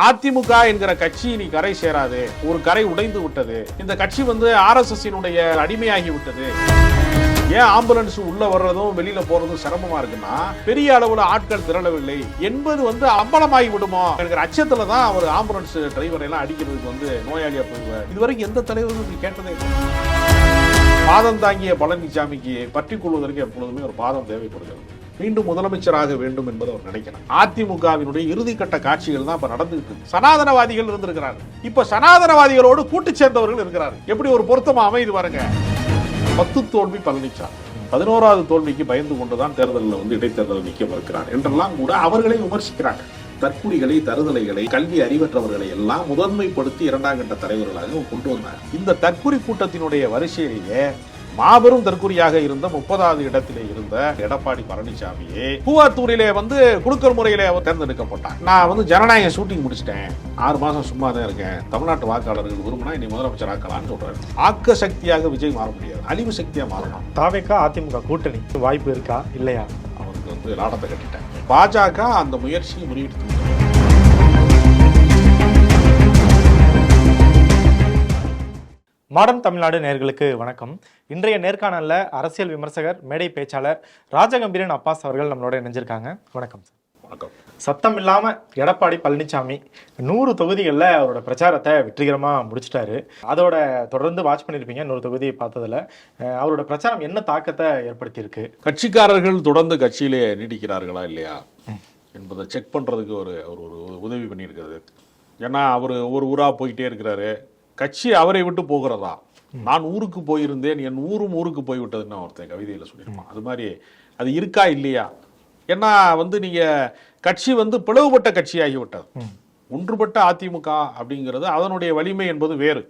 அதிமுக என்கிற கட்சி நீ கரை சேராது, ஒரு கரை உடைந்து விட்டது. இந்த கட்சி RSS-இனுடைய அடிமையாகி விட்டது. ஏன் ஆம்புலன்ஸ் உள்ள வர்றதும் வெளியில போறதும் சிரமமா இருக்குன்னா, பெரிய அளவுல ஆட்கள் திரளவில்லை என்பது அம்பலமாகி விடுமோ என்கிற அச்சத்துல தான் அவர் ஆம்புலன்ஸ் டிரைவரை எல்லாம் அடிக்கிறதுக்கு நோயாளியா போயிடுவார். இதுவரைக்கும் எந்த தலைவரும் கேட்டதே இல்லை. பாதம் தாங்கிய பழனிசாமிக்கு பற்றிக் கொள்வதற்கு எப்பொழுதுமே ஒரு பாதம் தேவைப்படுகிறது. மீண்டும் முதலமைச்சராக வேண்டும் என்பதை அவர் நினைக்கிறார். அதிமுகவினுடைய இறுதிக்கட்ட காட்சிகள் தான் இப்ப நடந்துட்டு இருக்கு. சனாதனவாதிகள் இருந்திருக்கிறார்கள், இப்ப சனாதனவாதிகளோடு கூட்டு சேர்ந்தவர்கள் இருக்கிறார்கள். எப்படி ஒரு பொருத்தமா அமைது பாருங்க. 10 தோல்வி பழனிசாமி, 11வது தோல்விக்கு பயந்து கொண்டுதான் தேர்தலில் இடைத்தேர்தல் நிற்க மறுக்கிறார் என்றெல்லாம் கூட அவர்களை விமர்சிக்கிறாங்க. தற்குறிகளை, தருதலைகளை, கல்வி அறிவற்றவர்களை எல்லாம் முதன்மைப்படுத்தி 2ஆம் கட்ட தலைவர்களாக கொண்டு வந்தார். இந்த தற்குறி கூட்டத்தினுடைய வரிசையிலேயே மாபெரும் தற்குறியாக இருந்த 30வது இடத்திலே இருந்த எடப்பாடி பழனிசாமியே பூவாத்தூரிலே குலுக்கல் முறையிலே தேர்ந்தெடுக்கப்பட்டார். நான் ஜனநாயக ஷூட்டிங் முடிச்சிட்டேன், 6 மாசம் சும்மா தான் இருக்கேன், தமிழ்நாட்டு வாக்காளர்கள் விரும்பினா இனி முதலமைச்சர் ஆக்கலாம்னு சொல்றாரு. ஆக்க சக்தியாக விஜய் மாற முடியாது, அழிவு சக்தியா மாறலாம். தாவேக்கா அதிமுக கூட்டணி வாய்ப்பு இருக்கா இல்லையா? அவருக்கு லாடத்தை கட்டிட்டாங்க. பாஜக அந்த முயற்சியை முறியடித்து. மாடர்ன் தமிழ்நாடு நேயர்களுக்கு வணக்கம். இன்றைய நேர்காணல்ல அரசியல் விமர்சகர், மேடை பேச்சாளர் ராஜகம்பீரன் அப்பாஸ் அவர்கள் நம்மளோட இணைஞ்சிருக்காங்க. வணக்கம் சார். வணக்கம். சத்தம் இல்லாம எடப்பாடி பழனிசாமி 100 தொகுதிகளில் அவரோட பிரச்சாரத்தை வெற்றிகரமா முடிச்சிட்டாரு. அதோட தொடர்ந்து வாட்ச் பண்ணிருப்பீங்க 100 தொகுதியை பார்த்ததுல. அவரோட பிரச்சாரம் என்ன தாக்கத்தை ஏற்படுத்தி இருக்கு? கட்சிக்காரர்கள் தொடர்ந்து கட்சியிலே நீடிக்கிறார்களா இல்லையா என்பதை செக் பண்றதுக்கு ஒரு உதவி பண்ணியிருக்கிறது. ஏன்னா அவர் ஒரு ஊரா போயிட்டே இருக்கிறாரு. கட்சி அவரை விட்டு போகிறதா? நான் ஊருக்கு போயிருந்தேன், என் ஊருக்கு போய்விட்டதுன்னு ஒருத்தன் கவிதையில் சொல்லியிருப்பான். அது மாதிரி அது இருக்கா இல்லையா? ஏன்னா நீங்க கட்சி பிளவுபட்ட கட்சியாகிவிட்டது. ஒன்றுபட்ட அதிமுக அப்படிங்கிறது அதனுடைய வலிமை என்பது வேறு.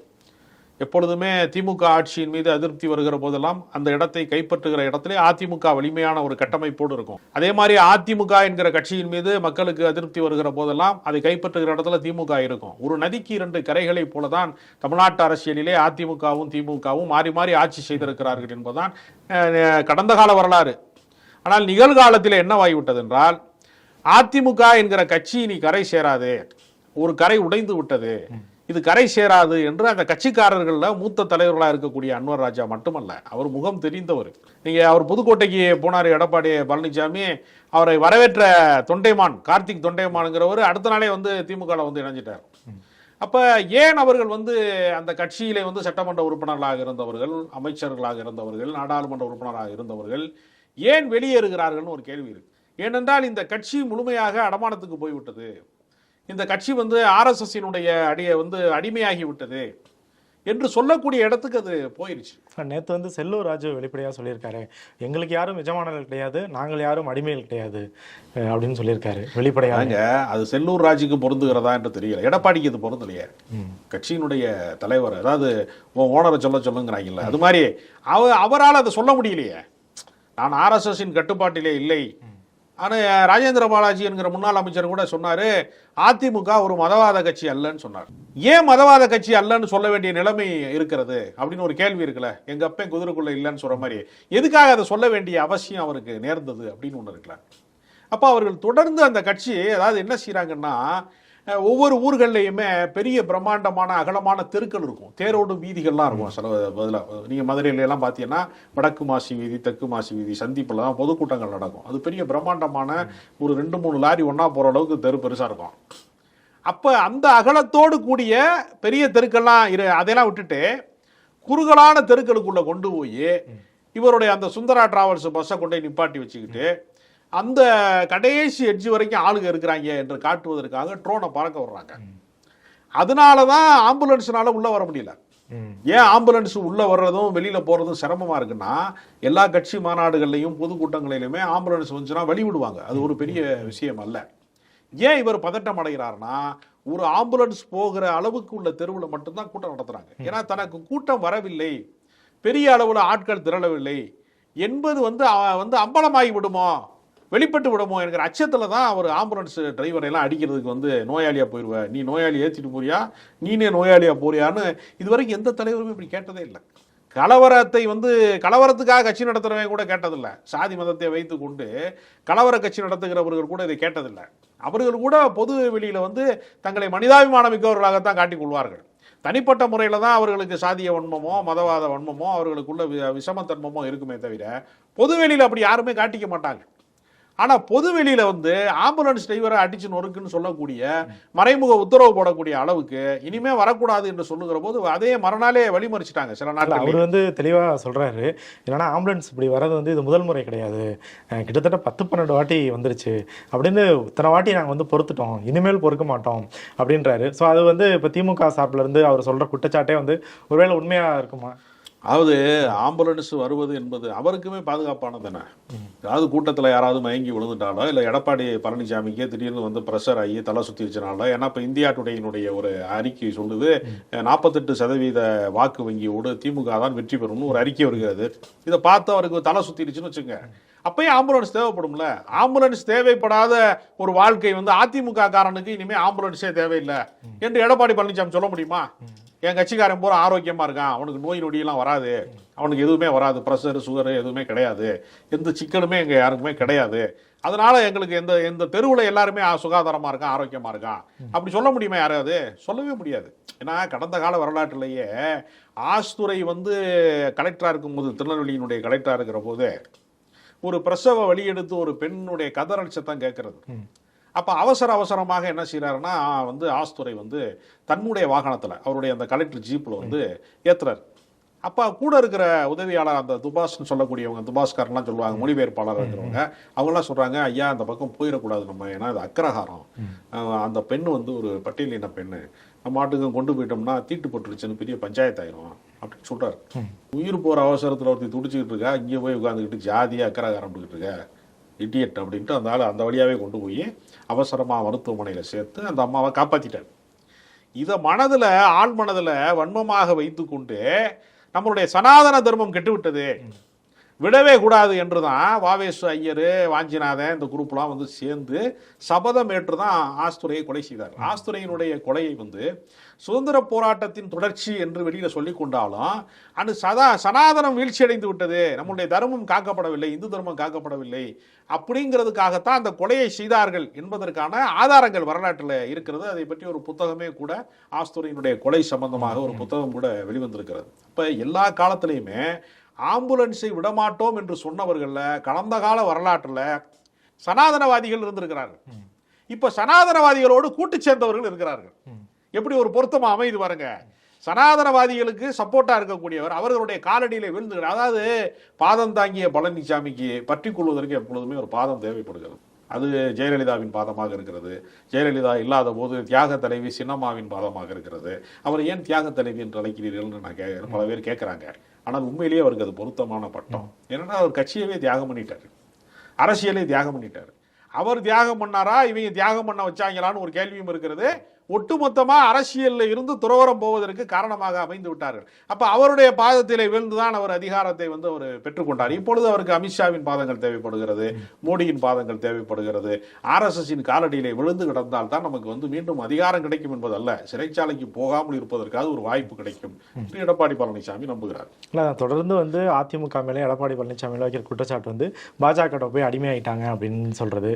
எப்பொழுதுமே திமுக ஆட்சியின் மீது அதிருப்தி வருகிற போதெல்லாம் அந்த இடத்தை கைப்பற்றுகிற இடத்திலே அதிமுக வலிமையான ஒரு கட்டமைப்போடு இருக்கும். அதே மாதிரி அதிமுக என்கிற கட்சியின் மீது மக்களுக்கு அதிருப்தி வருகிற போதெல்லாம் அதை கைப்பற்றுகிற இடத்துல திமுக இருக்கும். ஒரு நதிக்கு 2 கரைகளை போலதான் தமிழ்நாட்டு அரசியலிலே அதிமுகவும் திமுகவும் மாறி மாறி ஆட்சி செய்திருக்கிறார்கள் என்பதுதான் கடந்த கால வரலாறு. ஆனால் நிகழ்காலத்தில் என்னவாகிவிட்டது என்றால், அதிமுக என்கிற கட்சி நீ கரை சேராது, ஒரு கரை உடைந்து விட்டது, இது கரை சேராது என்று அந்த கட்சிக்காரர்களில் மூத்த தலைவர்களாக இருக்கக்கூடிய அன்வர் ராஜா மட்டுமல்ல, அவர் முகம் தெரிந்தவர். அவர் புதுக்கோட்டைக்கு போனார் எடப்பாடி பழனிசாமி. அவரை வரவேற்ற தொண்டைமான், கார்த்திக் தொண்டைமானுங்கிறவர் அடுத்த நாளே திமுகவில் இணைஞ்சிட்டார். அப்போ ஏன் அவர்கள் அந்த கட்சியிலே சட்டமன்ற உறுப்பினர்களாக இருந்தவர்கள், அமைச்சர்களாக இருந்தவர்கள், நாடாளுமன்ற உறுப்பினராக இருந்தவர்கள் ஏன் வெளியேறுகிறார்கள்னு ஒரு கேள்வி இருக்கு. ஏனென்றால் இந்த கட்சி முழுமையாக அடமானத்துக்கு போய்விட்டது. இந்த கட்சி RSS-இனுடைய அடிமையாகி விட்டது என்று சொல்லக்கூடிய இடத்துக்கு அது போயிருச்சு. நேற்று செல்லூர் ராஜு வெளிப்படையாக சொல்லியிருக்காரு, எங்களுக்கு யாரும் எஜமானர்கள் கிடையாது, நாங்கள் யாரும் அடிமைகள் கிடையாது அப்படின்னு சொல்லியிருக்காரு வெளிப்படையாக. அது செல்லூர் ராஜுக்கு பொருந்துகிறதா என்று தெரியல, எடப்பாடிக்கு இது பொருந்தலையே. கட்சியினுடைய தலைவர், அதாவது ஓனரை சொல்லுங்கிறாங்கல்ல, அது மாதிரி அவரால் அதை சொல்ல முடியலையே. நான் RSS-இன் கட்டுப்பாட்டிலே இல்லை. ஆனால் ராஜேந்திர பாலாஜி என்கிற முன்னாள் அமைச்சர் கூட சொன்னார், அதிமுக ஒரு மதவாத கட்சி அல்லன்னு சொன்னார். ஏன் மதவாத கட்சி அல்லன்னு சொல்ல வேண்டிய நிலைமை இருக்கிறது அப்படின்னு ஒரு கேள்வி இருக்குல்ல. எங்க அப்பன் குதிரைக்குள்ள இல்லைன்னு சொல்ற மாதிரி எதுக்காக அதை சொல்ல வேண்டிய அவசியம் அவருக்கு நேர்ந்தது அப்படின்னு ஒன்று இருக்குல்ல. அப்போ அவர்கள் தொடர்ந்து அந்த கட்சி என்ன செய்யறாங்கன்னா, ஒவ்வொரு ஊர்கள்லையுமே பெரிய பிரம்மாண்டமான அகலமான தெருக்கள் இருக்கும், தேரோடு வீதிகள்லாம் இருக்கும். சில பதிலாக நீங்கள் மதுரையில எல்லாம் பார்த்தீங்கன்னா வடக்கு மாசி வீதி, தெற்கு மாசி வீதி சந்திப்பில் தான் பொதுக்கூட்டங்கள் நடக்கும். அது பெரிய பிரம்மாண்டமான ஒரு 2-3 லாரி ஒன்றா போகிற அளவுக்கு தெரு பெருசாக இருக்கும். அப்போ அந்த அகலத்தோடு கூடிய பெரிய தெருக்கள்லாம் அதையெல்லாம் விட்டுட்டு குறுகலான தெருக்களுக்குள்ளே கொண்டு போய் இவருடைய அந்த சுந்தரா டிராவல்ஸ் பஸ்ஸை கொண்டு நிப்பாட்டி வச்சுக்கிட்டு அந்த கடைசி எட்ஜ் வரைக்கும் ஆளுங்க இருக்கிறாங்க என்று காட்டுவதற்காக ட்ரோனை பறக்க விடுறாங்க. அதனாலதான் ஆம்புலன்ஸ்னால உள்ள வர முடியல. ஏன் ஆம்புலன்ஸ் உள்ள வர்றதும் வெளியில போறதும் சிரமமா இருக்குன்னா, எல்லா கட்சி மாநாடுகள்லையும் பொதுக்கூட்டங்களிலுமே ஆம்புலன்ஸ் வந்துச்சுன்னா வழிவிடுவாங்க. அது ஒரு பெரிய விஷயம் அல்ல. ஏன் இவர் பதட்டம் அடைகிறார்னா, ஒரு ஆம்புலன்ஸ் போகிற அளவுக்கு உள்ள தெருவில் மட்டும்தான் கூட்டம் நடத்துறாங்க. ஏன்னா தனக்கு கூட்டம் வரவில்லை, பெரிய அளவுல ஆட்கள் திரளவில்லை என்பது அம்பலமாகி விடுமோ, வெளிப்பட்டு விடுமோ என்கிற அச்சத்துல தான் அவர் ஆம்புலன்ஸ் டிரைவரை எல்லாம் அடிக்கிறதுக்கு நோயாளியா போயிடுவ, நீ நோயாளி ஏற்றிட்டு போறியா, நீனே நோயாளியா போறியான்னு இதுவரைக்கும் எந்த தலைவருமே இப்படி கேட்டதே இல்லை. கலவரத்தை வந்து கலவரத்துக்காக கட்சி நடத்துறவங்க கூட கேட்டதில்லை. சாதி மதத்தை வைத்து கொண்டு கலவர கட்சி நடத்துகிறவர்கள் கூட இதை கேட்டதில்லை. அவர்கள் கூட பொது வெளியில வந்து தங்களை மனிதாபிமானம் மிக்கவர்களாகத்தான் காட்டிக் கொள்வார்கள். தனிப்பட்ட முறையில் தான் அவர்களுக்கு சாதிய வன்மமோ மதவாத வன்மமோ அவர்களுக்குள்ள விஷமத்தன்மமோ இருக்குமே தவிர பொதுவெளியில் அப்படி யாருமே காட்டிக்க மாட்டாங்க. ஆனால் பொதுவெளியில் வந்து ஆம்புலன்ஸ் டிரைவரை அடிச்சு நொறுக்குன்னு சொல்லக்கூடிய மறைமுக உத்தரவு போடக்கூடிய அளவுக்கு இனிமே வரக்கூடாது என்று சொல்லுகிற போது அதே மறுநாளே வழிமறிச்சிட்டாங்க சில நாட்கள். அவர் வந்து தெளிவாக சொல்றாரு, இல்லைன்னா ஆம்புலன்ஸ் இப்படி வர்றது வந்து இது முதல் முறை கிடையாது, கிட்டத்தட்ட 10-12 வாட்டி வந்துருச்சு அப்படின்னு இத்தனை வாட்டி நாங்கள் வந்து பொறுத்துட்டோம், இனிமேல் பொறுக்க மாட்டோம் அப்படின்றாரு. ஸோ அது வந்து இப்போ திமுக சார்பில் இருந்து அவர் சொல்ற குற்றச்சாட்டே வந்து ஒருவேளை உண்மையாக இருக்குமா? அதாவது ஆம்புலன்ஸ் வருவது என்பது அவருக்குமே பாதுகாப்பானது தானே. அதாவது கூட்டத்தில் யாராவது மயங்கி விழுந்துட்டாலோ இல்லை எடப்பாடி பழனிசாமிக்கே திடீர்னு வந்து ப்ரெஷர் ஆகி தலை சுற்றிருச்சனால, ஏன்னா இப்போ இந்தியா டுடேயினுடைய ஒரு அறிக்கை சொல்லுது 48% வாக்கு வங்கியோடு திமுக தான் வெற்றி பெறும்னு ஒரு அறிக்கை வருகிறது. இதை பார்த்து அவருக்கு தலை சுற்றிருச்சுன்னு வச்சுங்க, அப்பயும் ஆம்புலன்ஸ் தேவைப்படும்ல. ஆம்புலன்ஸ் தேவைப்படாத ஒரு வாழ்க்கை வந்து அதிமுக காரனுக்கு இனிமேல் ஆம்புலன்ஸே தேவையில்லை என்று எடப்பாடி பழனிசாமி சொல்ல முடியுமா? என் கட்சிக்காரன் பூரா ஆரோக்கியமாக இருக்கான், அவனுக்கு நோய் நொடியெல்லாம் வராது, அவனுக்கு எதுவுமே வராது, ப்ரெஷர் சுகரு எதுவுமே கிடையாது, எந்த சிக்கலுமே எங்கள் யாருக்குமே கிடையாது, அதனால எங்களுக்கு எந்த தெருவில் எல்லாருமே சுகாதாரமாக இருக்கான் ஆரோக்கியமாக இருக்கான் அப்படி சொல்ல முடியுமா? யாராவது சொல்லவே முடியாது. ஏன்னா கடந்த கால வரலாற்றிலேயே ஆஸ்துரை வந்து கலெக்டராக இருக்கும்போது, திருநெல்வேலியினுடைய கலெக்டராக இருக்கிற போது ஒரு பிரசவ வழி எடுத்து ஒரு பெண்ணுடைய கதறல் சத்தம் கேட்கறது. அப்போ அவசரமாக என்ன செய்யறாருன்னா வந்து ஆஸ்துரை வந்து தன்னுடைய வாகனத்தில் அவருடைய அந்த கலெக்டர் ஜீப்பில் வந்து ஏத்துறாரு. அப்போ கூட இருக்கிற உதவியாளர் அந்த துபாஸ்ன்னு சொல்லக்கூடியவங்க, துபாஸ்காரன்லாம் சொல்லுவாங்க, மொழிபெயர்ப்பாளர் இருக்கிறவங்க, அவங்களாம் சொல்கிறாங்க, ஐயா அந்த பக்கம் போயிடக்கூடாது நம்ம, ஏன்னா இது அக்கிரகாரம், அந்த பெண்ணு வந்து ஒரு பட்டியலின பெண்ணு, நம்ம மாட்டுக்கு கொண்டு போயிட்டோம்னா தீட்டு போட்டுருச்சுன்னு பெரிய பஞ்சாயத்து ஆயிரும் அப்படின்னு சொல்கிறார். உயிர் போகிற அவசரத்தில் ஒருத்தி துடிச்சிக்கிட்டு இருக்கா, இங்கே போய் உட்காந்துக்கிட்டு ஜாதியாக அக்கிரகாரம்ட்டுக்கிட்டு இருக்க இடியட் அப்படின்ட்டு அந்த ஆள் அந்த வழியாகவே கொண்டு போய் அவசரமாக மருத்துவமனையில் சேர்த்து அந்த அம்மாவை காப்பாற்றிட்டார். இதை மனதில் ஆள் மனதில் வன்மமாக வைத்து கொண்டு நம்மளுடைய சனாதன தர்மம் கெட்டுவிட்டது, விடவே கூடாது என்று தான் வாவேசு ஐயர், வாஞ்சிநாதன் இந்த குரூப்லாம் வந்து சேர்ந்து சபதம் ஏற்று தான் ஆஸ்துரையை கொலை செய்தார். ஆஸ்துரையினுடைய கொலையை வந்து சுதந்திர போராட்டத்தின் தொடர்ச்சி என்று வெளியில் சொல்லி கொண்டாலும் அது சனாதனம் வீழ்ச்சி அடைந்து விட்டது, நம்முடைய தர்மம் காக்கப்படவில்லை, இந்து தர்மம் காக்கப்படவில்லை அப்படிங்கிறதுக்காகத்தான் அந்த கொலையை செய்தார்கள் என்பதற்கான ஆதாரங்கள் வரலாற்றில் இருக்கிறது. அதை பற்றி ஒரு புத்தகமே கூட ஆஸ்துரையினுடைய கொலை சம்பந்தமாக ஒரு புத்தகம் கூட வெளிவந்திருக்கிறது. இப்போ எல்லா காலத்திலையுமே ஆம்புலன்ஸை விடமாட்டோம் என்று சொன்னவர்கள கடந்த கால வரலாற்றில் சனாதனவாதிகள் இருந்திருக்கிறார்கள். இப்ப சனாதனவாதிகளோடு கூட்டு சேர்ந்தவர்கள் இருக்கிறார்கள். எப்படி ஒரு பொருத்தமா அமைது பாருங்க. சனாதனவாதிகளுக்கு சப்போர்ட்டா இருக்கக்கூடியவர் அவர்களுடைய காலடியில விழுந்துகிறார். அதாவது பாதம் தாங்கிய பழனிசாமிக்கு பற்றி கொள்வதற்கு எப்பொழுதுமே ஒரு பாதம் தேவைப்படுகிறது. அது ஜெயலலிதாவின் பாதமாக இருக்கிறது. ஜெயலலிதா இல்லாத போது தியாக தலைவி சின்னம்மாவின் பாதமாக இருக்கிறது. அவர் ஏன் தியாக தலைவி என்று அழைக்கிறீர்கள்னு நான் பல பேர் கேட்குறாங்க. ஆனால் உண்மையிலேயே அவருக்கு அது பொருத்தமான பட்டம். ஏன்னா அவர் கட்சியவே தியாகம் பண்ணிட்டாரு, அரசியலே தியாகம் பண்ணிட்டாரு. அவர் தியாகம் பண்ணாரா, இவங்க தியாகம் பண்ண வச்சாங்களான்னு ஒரு கேள்வியும் இருக்கிறது. ஒட்டுமொத்தமாக அரசியலில் இருந்து துறவரம் போவதற்கு காரணமாக அமைந்து விட்டார்கள். அப்போ அவருடைய பாதத்திலே விழுந்துதான் அவர் அதிகாரத்தை வந்து அவர் பெற்றுக்கொண்டார். இப்பொழுது அவருக்கு அமித்ஷாவின் பாதங்கள் தேவைப்படுகிறது, மோடியின் பாதங்கள் தேவைப்படுகிறது. RSSின் காலடியிலே விழுந்து கிடந்தால் தான் நமக்கு வந்து மீண்டும் அதிகாரம் கிடைக்கும் என்பதல்ல, சிறைச்சாலைக்கு போகாமல் இருப்பதற்காக ஒரு வாய்ப்பு கிடைக்கும் என்று எடப்பாடி பழனிசாமி நம்புகிறார். இல்லை, தொடர்ந்து வந்து அதிமுக மேலே எடப்பாடி பழனிசாமி மேலே வைக்கிற குற்றச்சாட்டு வந்து பாஜக போய் அடிமையாயிட்டாங்க அப்படின்னு சொல்றது,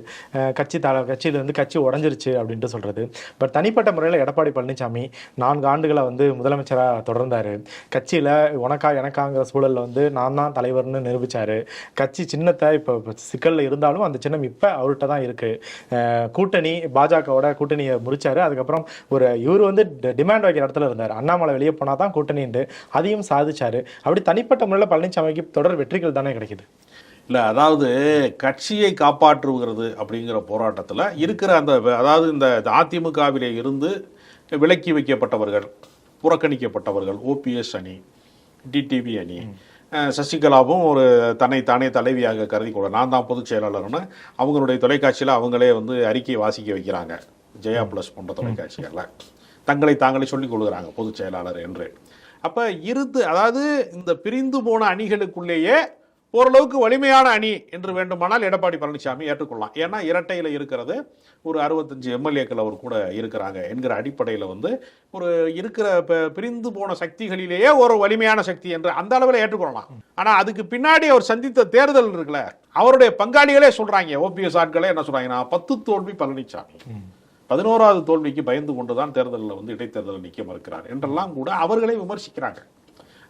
கட்சியிலேருந்து கட்சி உடஞ்சிருச்சு அப்படின்ட்டு சொல்றது. பட் தனிப்பட்ட முறையில் எடப்பாடி பழனிசாமி 4 ஆண்டுகளை வந்து முதலமைச்சராக தொடர்ந்தார். கட்சியில் உனக்கா எனக்காங்கிற சூழலில் வந்து நான் தான் தலைவர்னு நிரூபித்தார். கட்சி சின்னத்தை இப்போ சிக்கலில் இருந்தாலும் அந்த சின்னம் இப்போ அவர்கிட்ட தான் இருக்குது. கூட்டணி பாஜகவோட கூட்டணியை முடித்தார். அதுக்கப்புறம் இவர் வந்து டிமாண்ட் வைக்கிற இடத்துல இருந்தார். அண்ணாமலை வெளியே போனால் தான் கூட்டணின்ட்டு அதையும் சாதிச்சார். அப்படி தனிப்பட்ட முறையில் பழனிசாமிக்கு தொடர் வெற்றிகள் தானே கிடைக்குது. இல்லை, அதாவது கட்சியை காப்பாற்றுகிறது அப்படிங்கிற போராட்டத்தில் இருக்கிற அதாவது இந்த அதிமுகவிலே இருந்து விலக்கி வைக்கப்பட்டவர்கள், புறக்கணிக்கப்பட்டவர்கள், OPS அணி, டிடிவி அணி, சசிகலாவும் ஒரு தன்னைத்தானே தலைவியாக கருதி கூட நான் தான் பொதுச் செயலாளர்னு அவங்களுடைய தொலைக்காட்சியில் அவங்களே வந்து அறிக்கை வாசிக்க வைக்கிறாங்க. ஜெயா பிளஸ் போன்ற தொலைக்காட்சிகளில் தங்களை தாங்களே சொல்லிக் கொள்கிறாங்க பொதுச் செயலாளர் என்று. அப்போ அதாவது இந்த பிரிந்து போன அணிகளுக்குள்ளேயே ஓரளவுக்கு வலிமையான அணி என்று வேண்டுமானால் எடப்பாடி பழனிசாமி ஏற்றுக்கொள்ளலாம். ஏன்னா இரட்டையில் இருக்கிறது ஒரு 65 எம்எல்ஏக்கள் அவர் கூட இருக்கிறாங்க என்கிற அடிப்படையில் வந்து ஒரு இருக்கிற பிரிந்து போன சக்திகளிலேயே ஒரு வலிமையான சக்தி என்று அந்த அளவில் ஏற்றுக்கொள்ளலாம். ஆனால் அதுக்கு பின்னாடி அவர் சந்தித்த தேர்தல் இருக்குல்ல, அவருடைய பங்காளிகளே சொல்றாங்க, ஓபிஎஸ் ஆட்களே என்ன சொல்றாங்கன்னா 10 தோல்வி பழனிசாமி, 11வது தோல்விக்கு பயந்து கொண்டுதான் தேர்தலில் வந்து இடைத்தேர்தலில் நிற்க மறுக்கிறார் என்றெல்லாம் கூட அவர்களே விமர்சிக்கிறாங்க.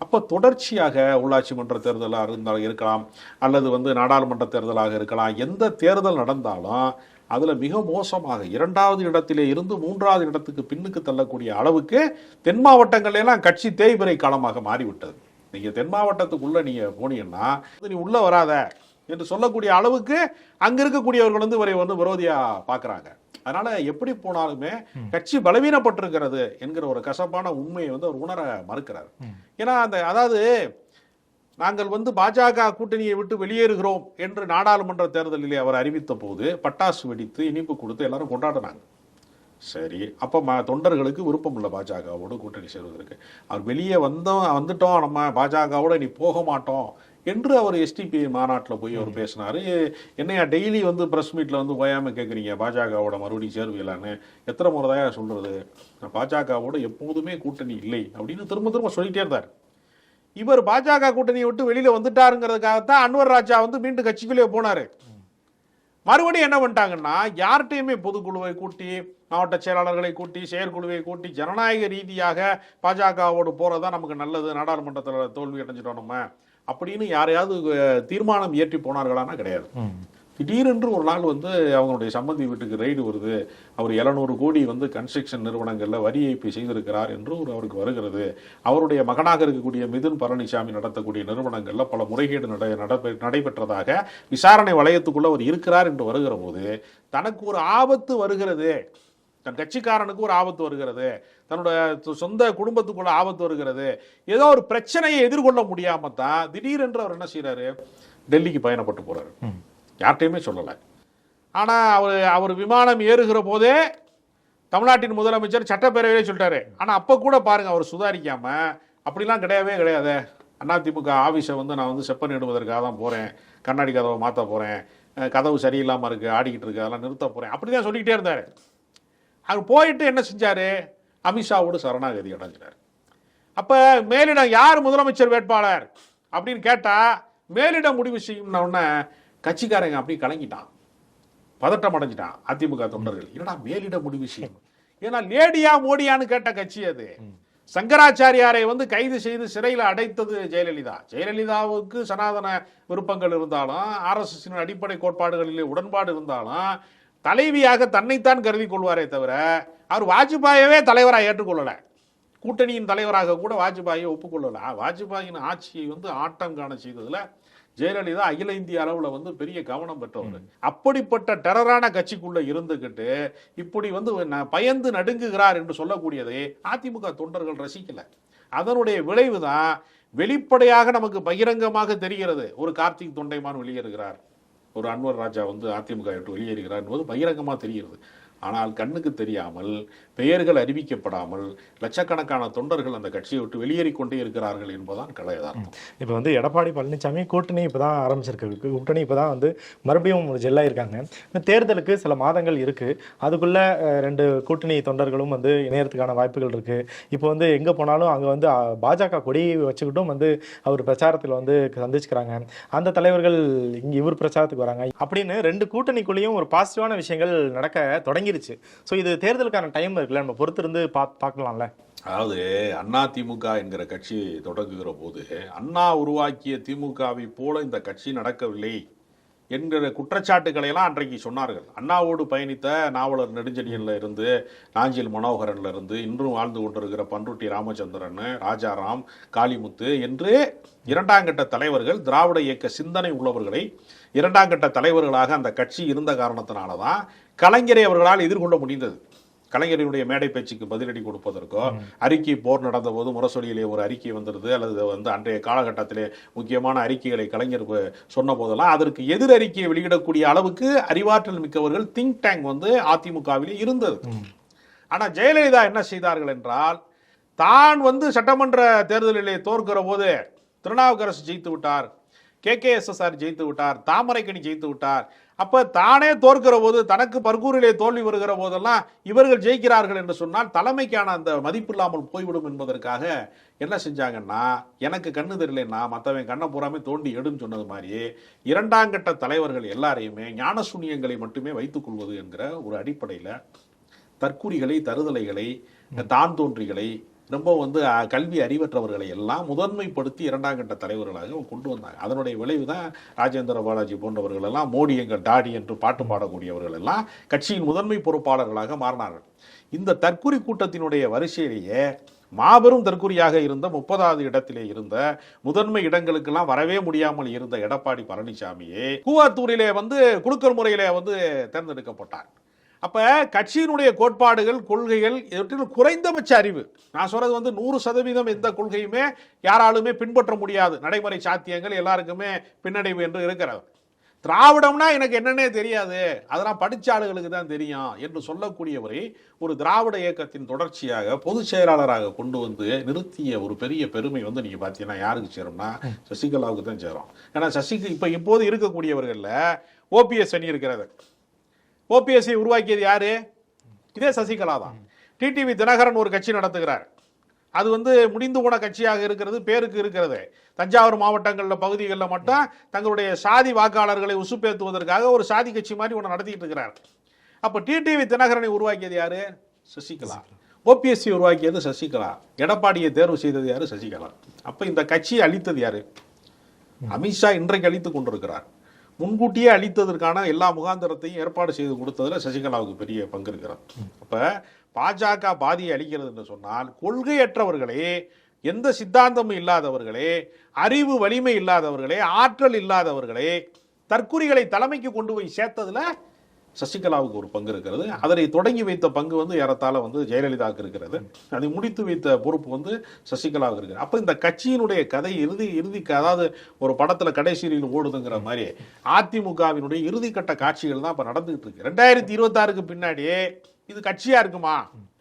அப்போ தொடர்ச்சியாக உள்ளாட்சி மன்ற தேர்தலாக இருந்தாலும் இருக்கலாம், அல்லது வந்து நாடாளுமன்ற தேர்தலாக இருக்கலாம், எந்த தேர்தல் நடந்தாலும் அதில் மிக மோசமாக 2வது இடத்திலே இருந்து 3வது இடத்துக்கு பின்னுக்கு தள்ளக்கூடிய அளவுக்கு தென் மாவட்டங்களெல்லாம் கட்சி தேய்பிறை காலமாக மாறிவிட்டது. நீங்கள் தென் மாவட்டத்துக்குள்ளே நீங்கள் போனீங்கன்னா நீ உள்ளே வராத என்று சொல்லக்கூடிய அளவுக்கு அங்கே இருக்கக்கூடியவர்கள் வந்து இவரை வந்து விரோதியாக பார்க்குறாங்க. அதனால எப்படி போனாலுமே கட்சி பலவீனப்பட்டிருக்கிறது என்கிற ஒரு கசப்பான உண்மையை வந்து அவர் உணர மறுக்கிறார். ஏன்னா அதாவது நாங்கள் வந்து பாஜக கூட்டணியை விட்டு வெளியேறுகிறோம் என்று நாடாளுமன்ற தேர்தலிலே அவர் அறிவித்த போது பட்டாசு வெடித்து இனிப்பு கொடுத்து எல்லாரும் கொண்டாடினாங்க. சரி, அப்போ தொண்டர்களுக்கு விருப்பம் இல்லை பாஜகவோடு கூட்டணி சேர்வதற்கு. அவர் வெளியே வந்துட்டோம், நம்ம பாஜகவோட நீ போக மாட்டோம் என்று அவர் எஸ்டிபி மாநாட்டில் போய் அவர் பேசினார். என்னையா டெய்லி வந்து ப்ரெஸ் மீட்டில் வந்து ஓயாமல் கேட்குறீங்க பாஜகவோட மறுபடியும் சேர்வியலான்னு, எத்தனை முறை தான் சொல்கிறது, பாஜகவோட எப்போதுமே கூட்டணி இல்லை அப்படின்னு திரும்ப திரும்ப சொல்லிகிட்டே இருந்தார். இவர் பாஜக கூட்டணியை விட்டு வெளியில் வந்துட்டாருங்கிறதுக்காகத்தான் அன்வர் ராஜா வந்து மீண்டும் கட்சிக்குள்ளே போனார். மறுபடியும் என்ன பண்ணிட்டாங்கன்னா, யார்கிட்டையுமே பொதுக்குழுவை கூட்டி, மாவட்ட செயலாளர்களை கூட்டி, செயற்குழுவை கூட்டி, ஜனநாயக ரீதியாக பாஜகவோடு போகிறதா நமக்கு நல்லது, நாடாளுமன்றத்தில் தோல்வி அடைஞ்சிட்டோம் நம்ம அப்படின்னு யாரையாவது தீர்மானம் இயற்றி போனார்களானா கிடையாது. திடீரென்று ஒரு நாள் வந்து அவங்களுடைய சம்பந்தி வீட்டுக்கு ரெய்டு வருது, அவர் 700 கோடி வந்து கன்ஸ்ட்ரக்ஷன் நிறுவனங்களில் வரி ஏய்ப்பு செய்திருக்கிறார் என்று அவருக்கு வருகிறது. அவருடைய மகனாக இருக்கக்கூடிய மிதுன் பழனிசாமி நடத்தக்கூடிய நிறுவனங்களில் பல முறைகேடு நடைபெற்றதாக விசாரணை வளையத்துக்குள்ள அவர் இருக்கிறார் என்று வருகிற போது தனக்கு ஒரு ஆபத்து வருகிறது, தன் கட்சிக்காரனுக்கு ஒரு ஆபத்து வருகிறது, தன்னுடைய சொந்த குடும்பத்துக்குள்ள ஆபத்து வருகிறது, ஏதோ ஒரு பிரச்சனையை எதிர்கொள்ள முடியாம தான் திடீரென்று அவர் என்ன செய்யறாரு, டெல்லிக்கு பயணப்பட்டு போறாரு. யார்கிட்டையுமே சொல்லலை. ஆனால் அவர் விமானம் ஏறுகிற போதே தமிழ்நாட்டின் முதலமைச்சர் சட்டப்பேரவையிலே சொல்லிட்டாரு. ஆனால் அப்போ கூட பாருங்க அவர் சுதாரிக்காம, அப்படிலாம் கிடையவே கிடையாது, அதிமுக ஆஃபீஸை வந்து நான் வந்து செப்பன் இடுவதற்காக தான் போகிறேன், கண்ணாடி கதவை மாற்ற போகிறேன், கதவு சரியில்லாமல் இருக்குது, ஆடிக்கிட்டு இருக்கு, அதெல்லாம் நிறுத்த போகிறேன், அப்படி தான் சொல்லிக்கிட்டே இருந்தார். அவர் போயிட்டு என்ன செஞ்சார், அமித்ஷாவோடு சரணாகதி அடைஞ்சிட்டார். அப்போ மேலிடம் யார் முதலமைச்சர் வேட்பாளர் அப்படின்னு கேட்டால் மேலிடம் முடிவு செய்யும்னு கட்சிக்காரங்க அப்படி கலங்கிட்டான், பதட்டம் அடைஞ்சிட்டான் அதிமுக தொண்டர்கள். என்னடா மேலிட முடிவு செய்யும், ஏன்னா லேடியா மோடியான்னு கேட்ட கட்சி அது. சங்கராச்சாரியாரை வந்து கைது செய்து சிறையில் அடைத்தது ஜெயலலிதா. ஜெயலலிதாவுக்கு சனாதன விருப்பங்கள் இருந்தாலும், ஆர்எஸ்எஸ் அடிப்படை கோட்பாடுகளிலே உடன்பாடு இருந்தாலும், தலைவியாக தன்னைத்தான் கருதி கொள்வாரே தவிர அவர் வாஜ்பாயவே தலைவராக ஏற்றுக்கொள்ளலை. கூட்டணியின் தலைவராக கூட வாஜ்பாயை ஒப்புக்கொள்ளலை. வாஜ்பாயின் ஆட்சியை வந்து ஆட்டம் காண செய்ததுல ஜெயலலிதா அகில இந்திய அளவில் வந்து பெரிய கவனம் பெற்றவர். அப்படிப்பட்ட டெரரான கட்சிக்குள்ள இருந்துகிட்டு இப்படி வந்து பயந்து நடுங்குகிறார் என்று சொல்லக்கூடியதை அதிமுக தொண்டர்கள் ரசிக்கல. அதனுடைய விளைவு தான் வெளிப்படையாக நமக்கு பகிரங்கமாக தெரிகிறது. ஒரு கார்த்திக் தொண்டைமான் வெளியேறுகிறார், ஒரு அன்வர் ராஜா வந்து அதிமுக விட்டு வெளியேறுகிறார் என்பது பகிரங்கமாக தெரிகிறது. ஆனால் கண்ணுக்கு தெரியாமல், பெயர்கள் அறிவிக்கப்படாமல் லட்சக்கணக்கான தொண்டர்கள் அந்த கட்சியை விட்டு வெளியேறிக்கொண்டே இருக்கிறார்கள் என்பதுதான் கலை யதார்த்தம். இப்போ வந்து எடப்பாடி பழனிசாமி கூட்டணி இப்போ தான் ஆரம்பிச்சிருக்கு, கூட்டணி இப்போ தான் வந்து மறுபடியும் ஜெல்லாக இருக்காங்க. இந்த தேர்தலுக்கு சில மாதங்கள் இருக்குது, அதுக்குள்ளே 2 கூட்டணி தொண்டர்களும் வந்து இணையறதுக்கான வாய்ப்புகள் இருக்குது. இப்போ வந்து எங்கே போனாலும் அங்கே வந்து பாஜக கொடியை வச்சுக்கிட்டும் வந்து அவர் பிரச்சாரத்தில் வந்து சந்திச்சுக்கிறாங்க. அந்த தலைவர்கள் இங்கே இவர் பிரச்சாரத்துக்கு வராங்க அப்படின்னு 2 கூட்டணிக்குள்ளேயும் ஒரு பாசிட்டிவான விஷயங்கள் நடக்க தொடங்கி. சோ இது தேர்தலுக்கான டைம் இருக்குல்ல, நம்ம பொறுத்திருந்து பார்க்கலாம்ல. அதாவது அண்ணா திமுக என்கிற கட்சி தொடங்குகிற போது அண்ணா உருவாக்கிய திமுகவை போல இந்த கட்சி நடக்கவில்லை என்கிற குற்றச்சாட்டுக்களை எல்லாம் அன்றைக்கு சொன்னார்கள். அண்ணாவோடு பயணித்த நாவலர் நெடுஞ்செழியன்ல இருந்து, நாஞ்சில் மனோகரன்ல இருந்து, இன்றும் வாழ்ந்து கொண்டிருக்கிற பன்ருட்டி ராமச்சந்திரன், ராஜாராம், காளிமுத்து என்று 2ஆம் கட்ட தலைவர்கள், திராவிட இயக்க சிந்தனை உள்ளவர்களை 2ஆம் கட்ட தலைவர்களாக அந்த கட்சி இருந்த காரணத்தினாலதான் கலைஞரை அவர்களால் எதிர்கொள்ள முடிந்தது. கலைஞரினுடைய மேடை பேச்சுக்கு பதிலடி கொடுப்பதற்கோ, அறிக்கை போர் நடந்த போது முரசொலியிலே ஒரு அறிக்கை வந்துடுது, அல்லது வந்து அன்றைய காலகட்டத்திலே முக்கியமான அறிக்கைகளை கலைஞர் சொன்ன போதெல்லாம் அதற்கு எதிர் அறிக்கையை வெளியிடக்கூடிய அளவுக்கு அறிவாற்றல் மிக்கவர்கள் திங்க் டேங்க் வந்து அதிமுகவிலே இருந்தது. ஆனால் ஜெயலலிதா என்ன செய்தார்கள் என்றால், தான் வந்து சட்டமன்ற தேர்தலிலே தோற்கிற போது திருநாவுக்கரசு ஜெயித்து விட்டார், KKSSR ஜெயித்து விட்டார், தாமரைக்கணி ஜெயித்து விட்டார். அப்ப தானே தோற்கிற போது, தனக்கு பர்கூரிலே தோல்வி வருகிற போதெல்லாம் இவர்கள் ஜெயிக்கிறார்கள் என்று சொன்னால் தலைமைக்கான அந்த மதிப்பு இல்லாமல் போய்விடும் என்பதற்காக என்ன செஞ்சாங்கன்னா, எனக்கு கண்ணு தெரியலன்னா மற்றவன் கண்ணை பூராமே தோண்டி எடுன்னு சொன்னது மாதிரி இரண்டாம் கட்ட தலைவர்கள் எல்லாரையுமே ஞான சூனியங்களை மட்டுமே வைத்துக் கொள்வது என்கிற ஒரு அடிப்படையில் தற்குறிகளை, தருதலைகளை, தான் தோன்றிகளை, ரொம்ப கல்வி அறிவற்றவர்களை எல்லாம் முதன்மைப்படுத்தி இரண்டாம் கட்ட தலைவர்களாக கொண்டு வந்தாங்க. அதனுடைய விளைவு தான் ராஜேந்திர பாலாஜி போன்றவர்கள் எல்லாம், மோடி எங்கள் டாடி என்று பாட்டு பாடக்கூடியவர்கள் எல்லாம் கட்சியின் முதன்மை பொறுப்பாளர்களாக மாறினார்கள். இந்த தற்குறி கூட்டத்தினுடைய வரிசையிலேயே மாபெரும் தற்குறியாக இருந்த 30வது இடத்திலே இருந்த, முதன்மை இடங்களுக்கெல்லாம் வரவே முடியாமல் இருந்த எடப்பாடி பழனிசாமியே கூவாத்தூரிலே குலுக்கல் முறையிலே தேர்ந்தெடுக்கப்பட்டார். அப்ப கட்சியினுடைய கோட்பாடுகள், கொள்கைகள் இவற்றில் குறைந்தபட்ச அறிவு, நான் சொல்றது 100% எந்த கொள்கையுமே யாராலுமே பின்பற்ற முடியாது, நடைமுறை சாத்தியங்கள் எல்லாருக்குமே பின்னடைவு என்று இருக்கிறது. திராவிடம்னா எனக்கு என்னன்னே தெரியாது, அதெல்லாம் படிச்ச ஆளுகளுக்கு தான் தெரியும் என்று சொல்லக்கூடியவரை ஒரு திராவிட இயக்கத்தின் தொடர்ச்சியாக பொதுச் செயலாளராக கொண்டு நிறுத்திய ஒரு பெரிய பெருமை நீங்க பாத்தீங்கன்னா யாருக்கு சேரும்னா சசிகலாவுக்கு தான் சேரும். ஏன்னா இப்போது இருக்கக்கூடியவர்கள்ல ஓபிஎஸ் அணி இருக்கிறது. ஓபிஎஸ்ஐ உருவாக்கியது யாரு? இதே சசிகலா தான். டிடிவி தினகரன் ஒரு கட்சி நடத்துகிறார். அது முடிந்து போன கட்சியாக இருக்கிறது, பேருக்கு இருக்கிறது. தஞ்சாவூர் மாவட்டங்களில் பகுதிகளில் மட்டும் தங்களுடைய சாதி வாக்காளர்களை உசுப்பேற்றுவதற்காக ஒரு சாதி கட்சி மாதிரி ஒன்று நடத்திட்டு இருக்கிறார். அப்போ டிடிவி தினகரனை உருவாக்கியது யாரு? சசிகலா. ஓபிஎஸ்சி உருவாக்கியது சசிகலா. எடப்பாடியை தேர்வு செய்தது யாரு? சசிகலா. அப்போ இந்த கட்சியை அளித்தது யாரு? அமித்ஷா இன்றைக்கு அளித்துக் கொண்டிருக்கிறார். முன்கூட்டியே அளித்ததற்கான எல்லா முகாந்திரத்தையும் ஏற்பாடு செய்து கொடுத்ததுல சசிகலாவுக்கு பெரிய பங்கு இருக்கிறார். அப்ப பாஜக பாதியை அளிக்கிறது என்று சொன்னால், கொள்கையற்றவர்களே, எந்த சித்தாந்தமும் இல்லாதவர்களே, அறிவு வலிமை இல்லாதவர்களே, ஆற்றல் இல்லாதவர்களே, தற்குறிகளை தலைமைக்கு கொண்டு போய் சேர்த்ததுல சசிகலாவுக்கு ஒரு பங்கு இருக்கிறது. அதனை தொடங்கி வைத்த பங்கு ஏறத்தாழ ஜெயலலிதாவுக்கு இருக்கிறது. அதை முடித்து வைத்த பொறுப்பு சசிகலாவுக்கு இருக்கிறது. அப்ப இந்த கட்சியினுடைய கதை இறுதி அதாவது ஒரு படத்துல கடைசியில் ஓடுதுங்கிற மாதிரி அதிமுகவினுடைய இறுதிக்கட்ட காட்சிகள் தான் இப்ப நடந்துகிட்டு இருக்கு. 2026க்கு பின்னாடி இது கட்சியா இருக்குமா,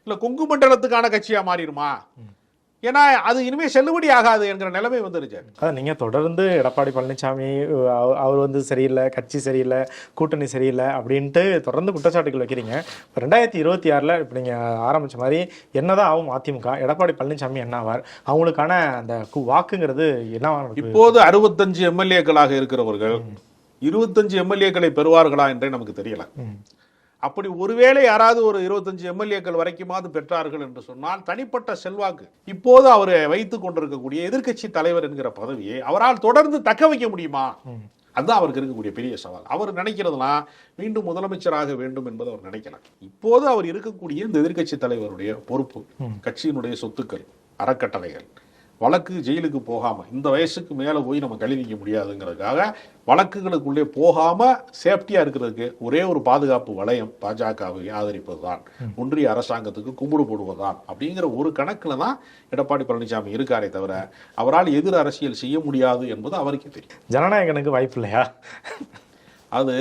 இல்ல கொங்கு மண்டலத்துக்கான கட்சியா மாறிடுமா? ஏன்னா அது இனிமே செல்லுபடி ஆகாது என்கிற நிலைமை வந்துருச்சு. அதான் நீங்க தொடர்ந்து எடப்பாடி பழனிசாமி அவர் சரியில்லை, கட்சி சரியில்லை, கூட்டணி சரியில்லை அப்படின்ட்டு தொடர்ந்து குற்றச்சாட்டுகள் வைக்கிறீங்க. இப்போ 2026 இப்போ நீங்க ஆரம்பிச்ச மாதிரி என்னதான் ஆகும் அதிமுக? எடப்பாடி பழனிசாமி என்ன ஆவார்? அவங்களுக்கான அந்த வாக்குங்கிறது என்ன? இப்போது 65 எம்எல்ஏக்களாக இருக்கிறவர்கள் 25 எம்எல்ஏக்களை பெறுவார்களா என்றே நமக்கு தெரியல. அப்படி ஒருவேளை யாராவது ஒரு 25 எம்எல்ஏக்கள் வரைக்குமாவது பெற்றார்கள் என்று சொன்னால் தனிப்பட்ட செல்வாக்கு, இப்போது அவர் வைத்துக் கொண்டிருக்கக்கூடிய எதிர்க்கட்சி தலைவர் என்கிற பதவியை அவரால் தொடர்ந்து தக்க வைக்க முடியுமா? அதுதான் அவருக்கு இருக்கக்கூடிய பெரிய சவால். அவர் நினைக்கிறதுலாம் மீண்டும் முதலமைச்சராக வேண்டும் என்பது அவர் நினைக்கலாம். இப்போது அவர் இருக்கக்கூடிய இந்த எதிர்க்கட்சி தலைவருடைய பொறுப்பு, கட்சியினுடைய சொத்துக்கள், அறக்கட்டளைகள், வழக்கு ஜெயிலுக்கு போகாம, இந்த வயசுக்கு மேல போய் நம்ம கழிவிக்க முடியாதுங்கிறதுக்காக வழக்குகளுக்குள்ளே போகாம சேஃப்டியா இருக்கிறதுக்கு ஒரே ஒரு பாதுகாப்பு வளையம் பாஜகவை ஆதரிப்பதுதான், ஒன்றிய அரசாங்கத்துக்கு கும்பிடு போடுவதுதான் அப்படிங்கிற ஒரு கணக்குல தான் எடப்பாடி பழனிசாமி இருக்காரே தவிர அவரால் எதிர் அரசியல் செய்ய முடியாது என்பது அவருக்கே தெரியும். ஜனநாயகனுக்கு வாய்ப்பு இல்லையா? அது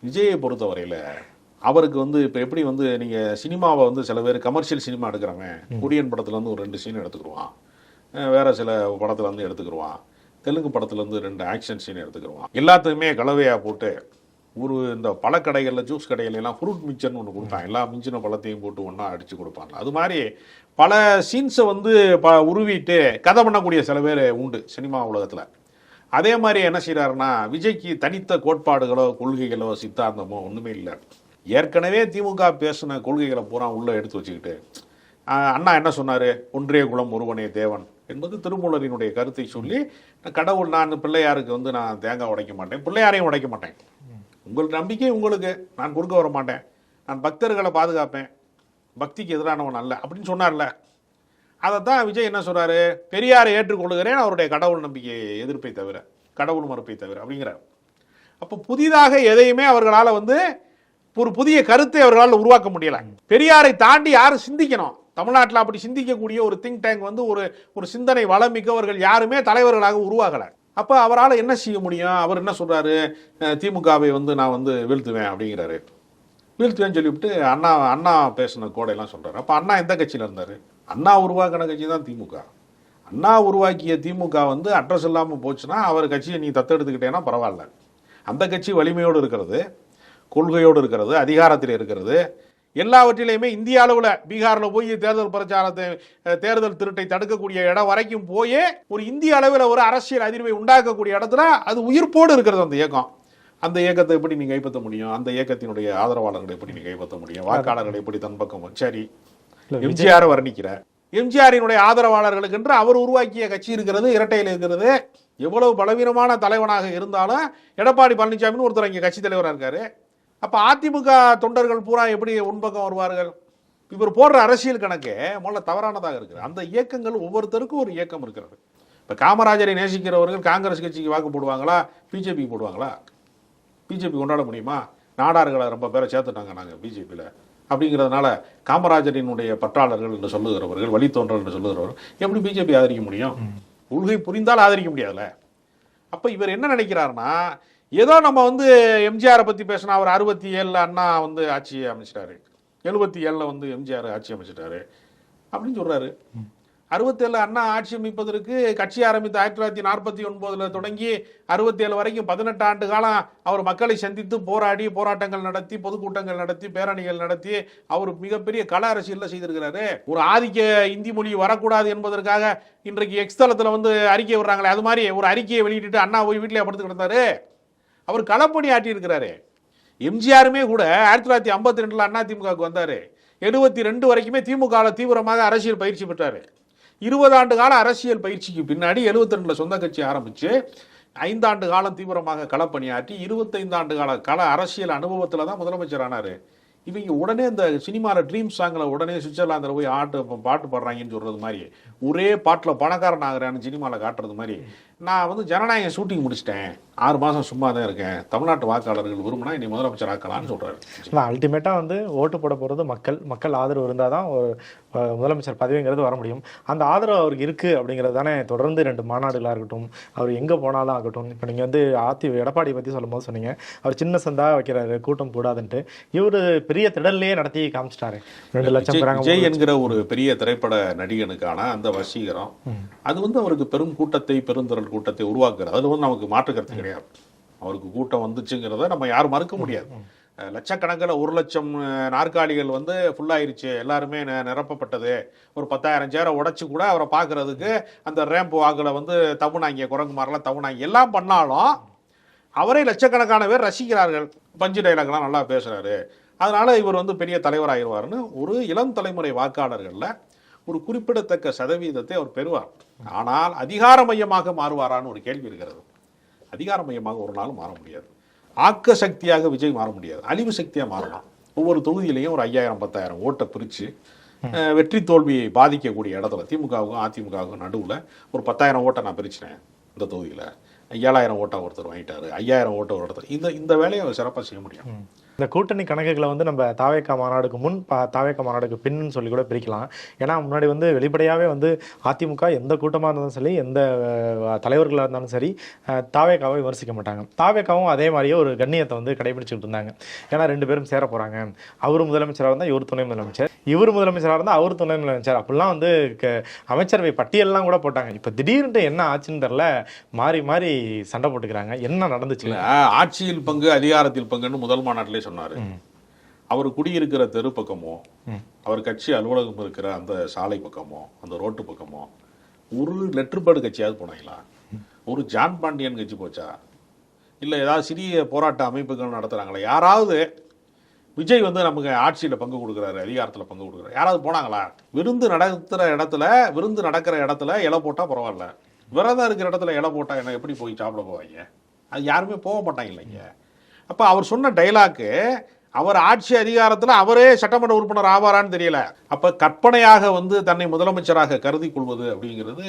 விஜயை பொறுத்தவரையில அவருக்கு இப்போ எப்படி நீங்க சினிமாவை சில பேர் கமர்ஷியல் சினிமா எடுக்கிறவன் கொரியன் படத்துல ஒரு 2 சீன் எடுத்துக்கிடுவான், வேற சில படத்துல எடுத்துக்கிடுவான், தெலுங்கு படத்துல 2 ஆக்ஷன் சீன் எடுத்துக்கிடுவான், எல்லாத்துக்குமே கலவையா போட்டு இந்த பழக்கடைகளில் ஜூஸ் கடைகள் எல்லாம் ஃப்ரூட் மிக்சர்னு ஒன்று கொடுப்பான், எல்லா மிஞ்சின பழத்தையும் போட்டு ஒன்றா அடிச்சு கொடுப்பாங்க. அது மாதிரி பல சீன்ஸை உருவிட்டு கதை பண்ணக்கூடிய சில பேர் உண்டு சினிமா உலகத்தில். அதே மாதிரி என்ன செய்யறாருன்னா, விஜய்க்கு தனித்த கோட்பாடுகளோ கொள்கைகளோ சித்தாந்தமோ ஒன்றுமே இல்லை. ஏற்கனவே திமுக பேசின கொள்கைகளை பூரா உள்ளே எடுத்து வச்சுக்கிட்டு அண்ணா என்ன சொன்னார், ஒன்றே குலம் ஒருவனே தேவன் என்பது திருமூலரினுடைய கருத்தை சொல்லி, கடவுள் நான் பிள்ளையாருக்கு நான் தேங்காய் உடைக்க மாட்டேன், பிள்ளையாரையும் உடைக்க மாட்டேன், உங்கள் நம்பிக்கை உங்களுக்கு, நான் குறுக்க வர மாட்டேன், நான் பக்தர்களை பாதுகாப்பேன், பக்திக்கு எதிரானவன் அல்ல அப்படின்னு சொன்னார்ல. அதைத்தான் விஜய் என்ன சொல்றாரு, பெரியாரை ஏற்றுக்கொள்கிறேன், அவருடைய கடவுள் நம்பிக்கையை எதிர்ப்பை தவிர, கடவுள் மறுப்பை தவிர அப்படிங்கிறார். அப்போ புதிதாக எதையுமே அவர்களால் ஒரு புதிய கருத்தை அவர்களால் உருவாக்க முடியல. பெரியாரை தாண்டி யாரும் சிந்திக்கணும், தமிழ்நாட்டில் அப்படி சிந்திக்கக்கூடிய ஒரு திங்க் டேங்க் ஒரு சிந்தனை வளம் மிக்கவர்கள் யாருமே தலைவர்களாக உருவாகலை. அப்போ அவரால் என்ன செய்ய முடியும்? அவர் என்ன சொல்றாரு, திமுகவை நான் வீழ்த்துவேன் அப்படிங்கிறாரு. வீழ்த்துவேன்னு சொல்லிவிட்டு அண்ணா பேசின கோடையெல்லாம் சொல்றாரு. அப்போ அண்ணா எந்த கட்சியில் இருந்தார்? அண்ணா உருவாக்கின கட்சி தான் திமுக. அண்ணா உருவாக்கிய திமுக வந்து அட்ரஸ் இல்லாமல் போச்சுன்னா அவர் கட்சியை நீ தத்தெடுத்துக்கிட்டேன்னா பரவாயில்ல. அந்த கட்சி வலிமையோடு இருக்கிறது, கொள்கையோடு இருக்கிறது, அதிகாரத்தில் இருக்கிறது, எல்லாவற்றிலையுமே இந்திய அளவில் பீகாரில் போய் தேர்தல் பிரச்சாரத்தை தேர்தல் திருட்டை தடுக்கக்கூடிய இடம் வரைக்கும் போய் ஒரு இந்திய அளவில் ஒரு அரசியல் அதிர்வை உண்டாக்கக்கூடிய இடத்துல அது உயிர்ப்போடு இருக்கிறது அந்த இயக்கம். அந்த இயக்கத்தை எப்படி நீ கைப்பற்ற முடியும்? அந்த இயக்கத்தினுடைய ஆதரவாளர்களை எப்படி நீ கைப்பற்ற முடியும்? வாக்காளர்களை எப்படி தன் பக்கம்? சரி, எம்ஜிஆரை வர்ணிக்கிற எம்ஜிஆரினுடைய ஆதரவாளர்களுக்கு என்று அவர் உருவாக்கிய கட்சி இருக்கிறது, இரட்டையில் இருக்கிறது. எவ்வளவு பலவீனமான தலைவனாக இருந்தாலும் எடப்பாடி பழனிசாமின்னு ஒருத்தர் இங்கே கட்சி தலைவராக இருக்காரு. அப்போ அதிமுக தொண்டர்கள் பூரா எப்படி உன்பக்கம் வருவார்கள்? இவர் போடுற அரசியல் கணக்கு முதல்ல தவறானதாக இருக்குது. அந்த இயக்கங்கள் ஒவ்வொருத்தருக்கும் ஒரு இயக்கம் இருக்கிறது. இப்போ காமராஜரை நேசிக்கிறவர்கள் காங்கிரஸ் கட்சிக்கு வாக்கு போடுவாங்களா, பிஜேபி போடுவாங்களா? பிஜேபி கொண்டாட முடியுமா? நாடார்களை ரொம்ப பேரை சேர்த்துட்டாங்க நாங்கள் பிஜேபியில் அப்படிங்கிறதுனால காமராஜரினுடைய பற்றாளர்கள் என்று சொல்லுகிறவர்கள், வழித்தோன்றல் என்று சொல்லுகிறவர்கள் எப்படி பிஜேபி ஆதரிக்க முடியும்? கொள்கை புரிந்தால் ஆதரிக்க முடியாதுல்ல. அப்போ இவர் என்ன நினைக்கிறாருன்னா, ஏதோ நம்ம வந்து எம்ஜிஆரை பற்றி பேசினா அவர் 67 அண்ணா வந்து ஆட்சியை அமைச்சிட்டாரு, 77 வந்து எம்ஜிஆர் ஆட்சி அமைச்சிட்டாரு அப்படின்னு சொல்றாரு. 67 அண்ணா ஆட்சி அமைப்பதற்கு கட்சி ஆரம்பித்த 1949 தொடங்கி 67 வரைக்கும் 18 ஆண்டு காலம் அவர் மக்களை சந்தித்து போராடி போராட்டங்கள் நடத்தி பொதுக்கூட்டங்கள் நடத்தி பேரணிகள் நடத்தி அவர் மிகப்பெரிய கள அரசியல் செய்திருக்கிறாரு. ஒரு ஆதிக்க இந்தி மொழி வரக்கூடாது என்பதற்காக இன்றைக்கு எக்ஸ் தளத்தில் வந்து அறிக்கை விடுறாங்களே, அது மாதிரி ஒரு அறிக்கையை வெளியிட்டு அண்ணா போய் வீட்டிலே படுத்து கிடந்தாரு. அவர் களப்பணி ஆட்டி இருக்கிறாரு. எம்ஜிஆருமே கூட 1952 அண்ணா திமுகவுக்கு வந்தாரு. 72 வரைக்குமே திமுக தீவிரமாக அரசியல் பயிற்சி பெற்றாரு. 20 ஆண்டு கால அரசியல் பயிற்சிக்கு பின்னாடி 72 சொந்த கட்சி ஆரம்பிச்சு 5 ஆண்டு காலம் தீவிரமாக களப்பணியாற்றி 25 ஆண்டு கால கள அரசியல் அனுபவத்தில் தான் முதலமைச்சர் ஆனாரு. இவங்க உடனே இந்த சினிமாவில் ட்ரீம் சாங்கில் உடனே சுவிட்சர்லாந்தில் போய் பாட்டு பாடுறாங்கன்னு சொல்கிறது மாதிரி, ஒரே பாட்டில் பணக்காரன் ஆகிறான்னு சினிமாவில் காட்டுறது மாதிரி, நான் வந்து ஜனநாயகம் ஷூட்டிங் முடிச்சிட்டேன், 6 மாதம் சும்மா தான் இருக்கேன், தமிழ்நாட்டு வாக்காளர்கள் விரும்பினா என்னை முதலமைச்சர் ஆக்கலான்னு சொல்கிறாரு. அல்டிமேட்டாக வந்து ஓட்டு போட போகிறது மக்கள் ஆதரவு இருந்தால் தான் ஒரு முதலமைச்சர் பதவிங்கிறது வர முடியும். அந்த ஆதரவு அவருக்கு இருக்குது அப்படிங்கிறது தானே தொடர்ந்து 2 மாநாடுகளாக இருக்கட்டும், அவர் எங்கே போனாலும் ஆகட்டும். இப்போ நீங்கள் வந்து எடப்பாடி பற்றி சொல்லும் போது சொன்னீங்க, அவர் சின்ன சந்தா வைக்கிறாரு, கூட்டம் கூடாதுன்ட்டு. இவர் பெரிய திடல்லையே நடத்தி காமிச்சிட்டாரு. 2 லட்சம் விஜய் என்கிற ஒரு பெரிய திரைப்பட நடிகனுக்கான அந்த வசீகரம் அது வந்து அவருக்கு பெரும் கூட்டத்தை, பெருந்திரள் கூட்டத்தை உருவாக்குறது. அது வந்து நமக்கு மாற்று கருத்து கிடையாது. அவருக்கு கூட்டம் வந்துச்சுங்கிறத நம்ம யாரும் மறுக்க முடியாது. லட்சக்கணக்கில் 1 லட்சம் நாற்காலிகள் வந்து ஃபுல்லாயிருச்சு, எல்லாருமே நிரப்பப்பட்டது. ஒரு 10,000 சேரை உடைச்சு கூட அவரை பார்க்கறதுக்கு அந்த ரேம்ப் வாக்கில் வந்து தவுனாங்க, குரங்கு மாதிரிலாம் தவுனாங்க. எல்லாம் பண்ணாலும் அவரே லட்சக்கணக்கான பேர் ரசிக்கிறார்கள். பஞ்சு டைலாக்லாம் நல்லா பேசுகிறாரு, அதனால இவர் வந்து பெரிய தலைவராகிடுவார்னு ஒரு இளம் தலைமுறை வாக்காளர்களில் ஒரு குறிப்பிடத்தக்க சதவீதத்தை அவர் பெறுவார். ஆனால் அதிகார மையமாக மாறுவாரான்னு ஒரு கேள்வி இருக்கிறது. அதிகார மையமாக ஒரு நாளும் மாற முடியாது. ஆக்க சக்தியாக விஜய் மாற முடியாது, அழிவு சக்தியாக மாறலாம். ஒவ்வொரு தொகுதியிலையும் ஒரு 5000-10,000 ஓட்டை பிரித்து வெற்றி தோல்வியை பாதிக்கக்கூடிய இடத்துல திமுகவுக்கும் அதிமுகவுக்கும் நடுவில் ஒரு 10,000 ஓட்டை நான் பிரிச்சினேன், இந்த தொகுதியில் 7,000 ஓட்டை ஒருத்தர் வாங்கிட்டாரு, 5,000 ஓட்டை ஒரு இடத்துல, இந்த வேலையை அவர் சிறப்பாக செய்ய முடியும். இந்த கூட்டணி கணக்குகளை வந்து நம்ம தாவேகா மாநாடுக்கு முன் தாவேகா மாநாடுக்கு பின்னு சொல்லி கூட பிரிக்கலாம். ஏன்னா முன்னாடி வந்து வெளிப்படையாகவே வந்து அதிமுக எந்த கூட்டமாக இருந்தாலும் சரி, எந்த தலைவர்களாக இருந்தாலும் சரி, தாவேகாவை விமர்சிக்க மாட்டாங்க. தாவேகாவும் அதே மாதிரியே ஒரு கண்ணியத்தை வந்து கடைபிடிச்சிட்டு இருந்தாங்க. ஏன்னா 2 பேரும் சேர போகிறாங்க, அவர் முதலமைச்சராக இருந்தால் இவர் துணை முதலமைச்சர், இவர் முதலமைச்சராக இருந்தால் அவர் துணை முதலமைச்சர், அப்படிலாம் வந்து அமைச்சரவை பட்டியல்லாம் கூட போட்டாங்க. இப்போ திடீர்னு என்ன ஆச்சுன்னு தெரில, மாறி மாறி சண்டை போட்டுக்கிறாங்க. என்ன நடந்துச்சு? ஆட்சியில் பங்கு அதிகாரத்தில் பங்குன்னு முதல் மாநாட்டிலே சொன்னாரு. அவர் குடியிருக்கிற தெரு பக்கமோ, அவர் கட்சி அலுவலகம் இருக்கிற அந்த சாலை பக்கமோ, அந்த ரோட்டு பக்கமோ ஒரு லெட்டர் பேர்டு கட்சியாவது போனாங்களா? ஒரு ஜான் பாண்டியன் கட்சி போச்சா? இல்லை ஏதாவது சிறிய போராட்ட அமைப்புகள் நடத்துகிறாங்களா? யாராவது விஜய் வந்து நமக்கு ஆட்சியில் பங்கு கொடுக்குறாரு, அதிகாரத்தில் பங்கு கொடுக்குறாரு, யாராவது போனாங்களா? விருந்து நடக்கிற இடத்துல இலை போட்டால் பரவாயில்ல, விரதம் இருக்கிற இடத்துல இலை போட்டால் என்ன எப்படி போய் சாப்பிட போவாங்க? அது யாருமே போக மாட்டாங்க இல்லைங்க. அப்போ அவர் சொன்ன டைலாக்கு அவர் ஆட்சி அதிகாரத்தில் அவரே சட்டமன்ற உறுப்பினர் ஆவாரான்னு தெரியல. அப்போ கற்பனையாக வந்து தன்னை முதலமைச்சராக கருதி கொள்வது அப்படிங்கிறது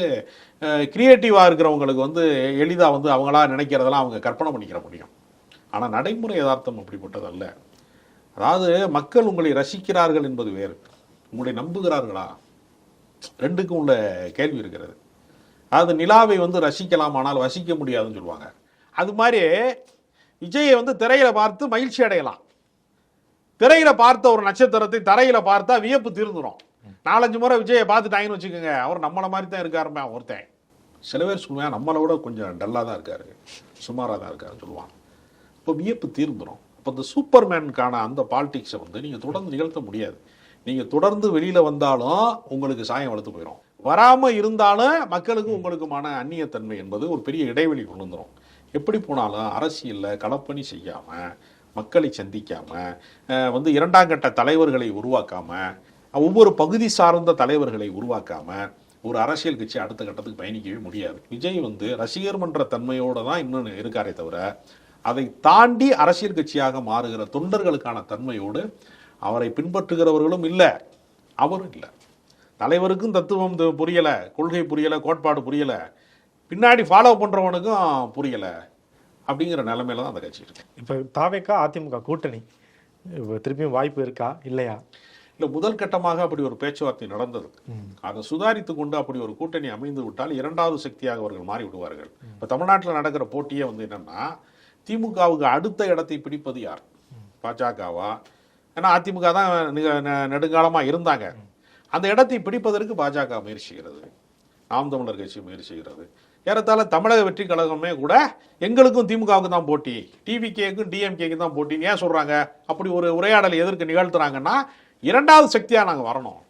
கிரியேட்டிவாக இருக்கிறவங்களுக்கு வந்து எளிதாக வந்து அவங்களா நினைக்கிறதெல்லாம் அவங்க கற்பனை பண்ணிக்கிற முடியும். ஆனால் நடைமுறை யதார்த்தம் அப்படிப்பட்டது அல்ல. அதாவது மக்கள் உங்களை ரசிக்கிறார்கள் என்பது வேறு, உங்களை நம்புகிறார்களா, ரெண்டுக்கும் உள்ள கேள்வி இருக்கிறது. அதாவது நிலாவை வந்து ரசிக்கலாம், ஆனால் வசிக்க முடியாதுன்னு சொல்லுவாங்க. அது மாதிரி விஜயை வந்து திரையில பார்த்து மகிழ்ச்சி அடையலாம், திரையில பார்த்த ஒரு நட்சத்திரத்தை தரையில பார்த்தா வியப்பு தீர்ந்துடும். 4-5 முறை விஜயை பார்த்துட்டாங்கன்னு வச்சுக்கோங்க, அவர் நம்மளை மாதிரி தான் இருக்காருமே ஒருத்தன். சில பேர் சொல்லுவேன் நம்மளை விட கொஞ்சம் டல்லாக தான் இருக்காரு, சுமாராக தான் இருக்காருன்னு சொல்லுவாங்க. இப்போ வியப்பு தீர்ந்துடும். அப்போ இந்த சூப்பர்மேனுக்கான அந்த பாலிடிக்ஸை வந்து நீங்கள் தொடர்ந்து நிகழ்த்த முடியாது. நீங்கள் தொடர்ந்து வெளியில் வந்தாலும் உங்களுக்கு சாயம் வளர்த்து போயிடும், வராமல் இருந்தாலும் மக்களுக்கு உங்களுக்குமான அந்நியத்தன்மை என்பது ஒரு பெரிய இடைவெளி கொண்டு வந்துடும். எப்படி போனாலும் அரசியலில் களப்பணி செய்யாமல், மக்களை சந்திக்காமல், வந்து 2ஆம் கட்ட தலைவர்களை உருவாக்காமல், ஒவ்வொரு பகுதி சார்ந்த தலைவர்களை உருவாக்காமல் ஒரு அரசியல் கட்சி அடுத்த கட்டத்துக்கு பயணிக்கவே முடியாது. விஜய் வந்து ரசிகர் மன்ற தன்மையோடு தான் இன்னொன்று இருக்காரே தவிர, அதை தாண்டி அரசியல் கட்சியாக மாறுகிற தொண்டர்களுக்கான தன்மையோடு அவரை பின்பற்றுகிறவர்களும் இல்லை, அவரும் இல்லை. தலைவருக்கும் தத்துவம் புரியலை, கொள்கை புரியலை, கோட்பாடு புரியலை, பின்னாடி ஃபாலோ பண்ணுறவனுக்கும் புரியலை. அப்படிங்கிற நிலைமையில தான் அந்த கட்சி இருக்கு. இப்போ தாவேக்கா அதிமுக கூட்டணி இப்போ திருப்பியும் வாய்ப்பு இருக்கா இல்லையா? இல்லை, முதல் கட்டமாக அப்படி ஒரு பேச்சுவார்த்தை நடந்தது. அதை சுதாரித்து கொண்டு அப்படி ஒரு கூட்டணி அமைந்து விட்டால் 2வது சக்தியாக அவர்கள் மாறி விடுவார்கள். இப்போ தமிழ்நாட்டில் நடக்கிற போட்டியே வந்து என்னன்னா, திமுகவுக்கு அடுத்த இடத்தை பிடிப்பது யார், பாஜகவா? ஏன்னா அதிமுக தான் நெடுங்காலமாக இருந்தாங்க. அந்த இடத்தை பிடிப்பதற்கு பாஜக முயற்சிக்கிறது, நாம் தமிழர் கட்சி முயற்சிக்கிறது. ஏறத்தாழ தமிழக வெற்றி கழகமே கூட எங்களுக்கும் திமுகவுக்கு தான் போட்டி, டிவிகேக்கும் டிஎம்கேக்கு தான் போட்டின்னு ஏன் சொல்கிறாங்க? அப்படி ஒரு உரையாடலை எதற்கு நிகழ்த்துறாங்கன்னா, 2வது சக்தியாக நாங்கள் வரணும்.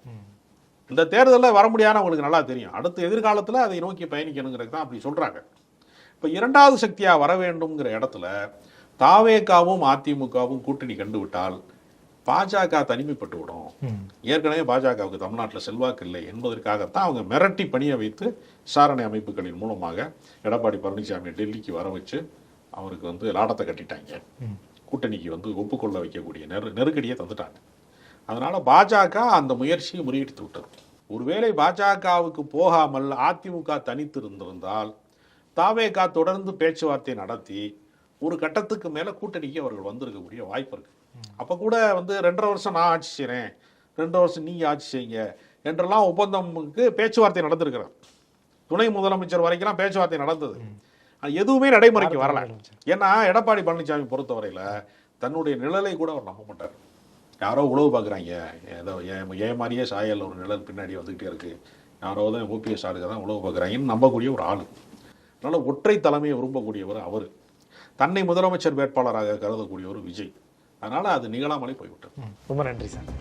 இந்த தேர்தலில் வர முடியாதுன்னு அவங்களுக்கு நல்லா தெரியும். அடுத்த எதிர்காலத்தில் அதை நோக்கி பயணிக்கணுங்கிறது தான் அப்படி சொல்கிறாங்க. இப்போ 2வது சக்தியாக வர வேண்டும்ங்கிற இடத்துல தாவேகாவும் அதிமுகவும் கூட்டணி கண்டு விட்டால் பாஜக தனிமைப்பட்டு விடும். ஏற்கனவே பாஜகவுக்கு தமிழ்நாட்டில் செல்வாக்கு இல்லை என்பதற்காகத்தான் அவங்க மிரட்டி பணியை வைத்து விசாரணை அமைப்புகளின் மூலமாக எடப்பாடி பழனிசாமி டெல்லிக்கு வர வச்சு அவருக்கு வந்து லாடத்தை கட்டிட்டாங்க. கூட்டணிக்கு வந்து ஒப்புக்கொள்ள வைக்கக்கூடிய நெருக்கடியை தந்துட்டாங்க. அதனால பாஜக அந்த முயற்சியை முறியடித்து விட்டது. ஒருவேளை பாஜகவுக்கு போகாமல் அதிமுக தனித்து இருந்திருந்தால் தாவேகா தொடர்ந்து பேச்சுவார்த்தை நடத்தி ஒரு கட்டத்துக்கு மேலே கூட்டணிக்கு அவர்கள் வந்திருக்கக்கூடிய வாய்ப்பு இருக்கு. அப்போ கூட வந்து 2.5 வருஷம் நான் ஆட்சி செய்கிறேன், 2 வருஷம் நீங்கள் ஆட்சி செய்யுங்க என்றெல்லாம் ஒப்பந்தமுக்கு பேச்சுவார்த்தை நடந்திருக்கிறார். துணை முதலமைச்சர் வரைக்கும் பேச்சுவார்த்தை நடந்தது. எதுவுமே நடைமுறைக்கு வரல. ஏன்னா எடப்பாடி பழனிசாமி பொறுத்தவரையில் தன்னுடைய நிழலை கூட அவர் நம்ப மாட்டார். யாரோ உழவு பார்க்குறாங்க, ஏதோ ஏன் மாதிரியே சாயல் ஒரு நிழல் பின்னாடி வந்துக்கிட்டே இருக்கு, யாரோ தான் ஓபிஎஸ் ஆளுங்க தான் உழவு பார்க்குறாங்கன்னு நம்பக்கூடிய ஒரு ஆள். அதனால் ஒற்றை தலைமையை விரும்பக்கூடியவர் அவர், தன்னை முதலமைச்சர் வேட்பாளராக கருதக்கூடிய ஒரு விஜய். அதனால் அது நிகழாமலே போய்விட்டது. ரொம்ப நன்றி சார்.